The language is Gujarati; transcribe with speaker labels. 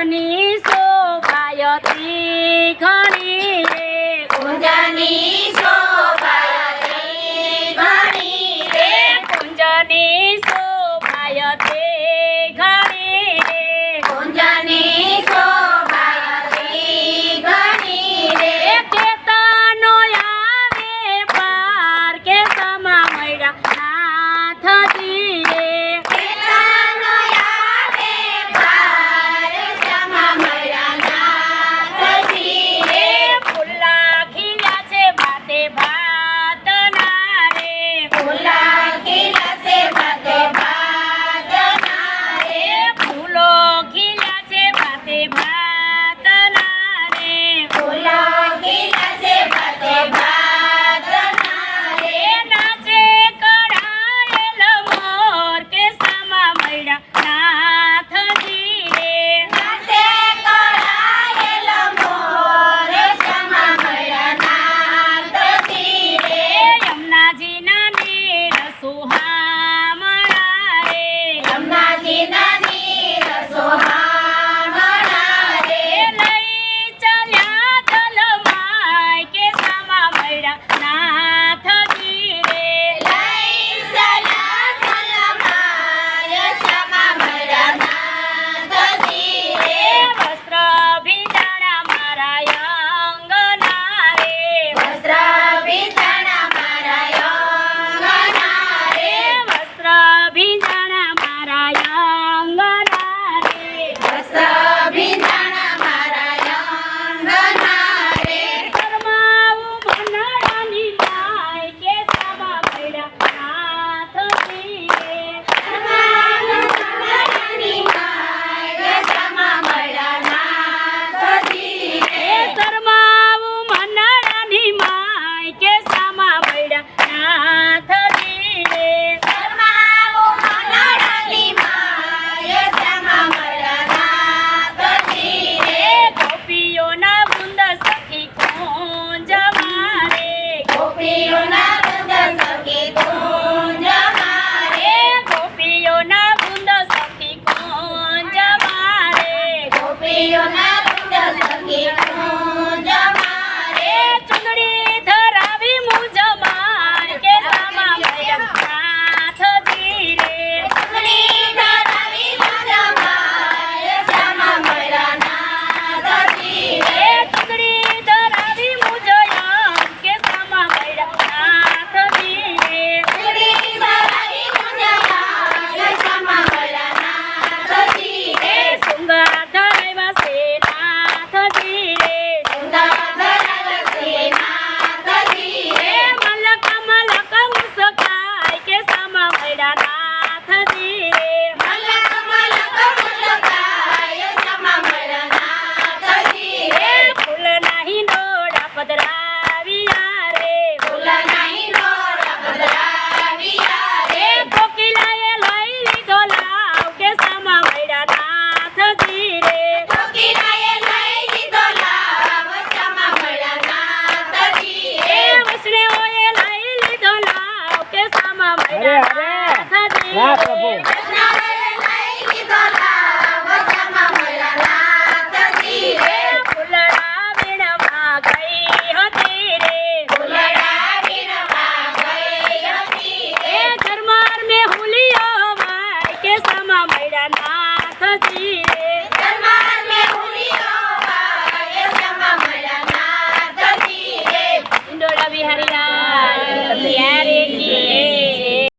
Speaker 1: કુંજની શોભાયતી ઘણી રે
Speaker 2: કુંજની શોભાયતી ઘણી રે
Speaker 1: કુંજની શોભાયતી ઘણી રે
Speaker 2: કુંજની શોભાયતી ઘણી રે
Speaker 1: કેતનો આવે પાર કે સમા મળ્યા નાથજી રે
Speaker 2: કેતનો આવે પાર સમા મળ્યા નાથજી રે
Speaker 1: ફૂલા ખીલ્યા છે ભાતે ભાતના રે
Speaker 2: ફૂલા ખીલશે ભાતે ભાતના રે
Speaker 1: ફૂલો ખીલ્યા છે ભાતે ભાતના રે
Speaker 2: ફૂલો ખીલશે ભાતે ભાતના રે
Speaker 1: નાચે કળાયેલ મોર કે સમા મળ્યા નાથજી રે
Speaker 2: નાચે કળાયેલ મોર સમા મળ્યા નાથજી રે
Speaker 1: યમુનાજીના નીર સુહામણા રે
Speaker 2: યમુનાજીના નીર સોહામણા રે
Speaker 1: લઈ ચાલ્યા જલમાય કે સમા મળ્યા નાથજી રે
Speaker 2: લઈ ચાલ્યા જલમાય સમા મળ્યા નાથજી રે
Speaker 1: વસ્ત્ર ભીંજાણા મારા અંગના રે
Speaker 2: વસ્ત્ર ભીંજાણા મારા અંગના રે
Speaker 1: વસ્ત્ર ભીંજાણા મારા અંગના રે
Speaker 2: વસ્ત્ર ભીંજાણા મારા અંગના રે
Speaker 1: શરમાવું મનડાની માય કે સમા મળ્યા નાથજી રે
Speaker 2: શરમાની માય સમા મળ્યા નાથજી રે
Speaker 1: શરમાવું મનડાની માય કે સમા મળ્યા નાથજી રે
Speaker 2: શરમાવો મનડાની માય સમા મળ્યા નાથજી રે
Speaker 1: ગોપીઓના વૃંદ સખી કુંજ મારે
Speaker 2: ગોપીઓના વૃંદ સખી કુંજ મારે
Speaker 1: ગોપીઓના વૃંદ સખી કુંજ મારે
Speaker 2: ગોપીઓના વૃંદ સખી કુંજ મારે
Speaker 1: ચુંદડી ધરાવી મુજ માય કે સમા મળ્યા નાથજી રે
Speaker 2: ચુંદડી ધરાવી મુજ માય સમા મળ્યા નાથજી રે
Speaker 1: ચુંદડી ધરાવી મુજ કે સમા મળ્યા નાથજી રે
Speaker 2: ચુંદડી ધરાવી મુજ માય સમા મળ્યા નાથજી રે
Speaker 1: શૃંગાર ધરાવ્યા છે નાથજી રે
Speaker 2: સુંદર ધરાવશે નાથજી રે
Speaker 1: મલક મલક મુસ્કાય કે સમા મળ્યા નાથજી રે
Speaker 2: મલક મલક મુસ્કાય સમા મળ્યા નાથજી રે
Speaker 1: ફૂલ નહીં ડોળા પધરાવ્યા રે
Speaker 2: ફૂલ નહીં ડોળા પધરાવ્યા રે
Speaker 1: કોકિલાએ લઈ લીધો લાવ કે સમા મળ્યા નાથજી રે
Speaker 2: કોકિલાએ લઈ લીધો લાવ સમા મળ્યા નાથજી રે
Speaker 1: વૈષ્ણવોએ લઈ લીધો લાવ કે સમા મળ્યા નાથજી રે
Speaker 2: કૃષ્ણએ લઈ લીધો લાવ સમા મળ્યા નાથજી રે
Speaker 1: ફૂલડા વીણમાં ગઈ હતી રે
Speaker 2: ફૂલડા વીણવા ગઈ હતી રે
Speaker 1: ઘરમાર મેં હુલિયો વાય કે સમા મળ્યા નાથજી રે
Speaker 2: દરબાર મેં હુલિયો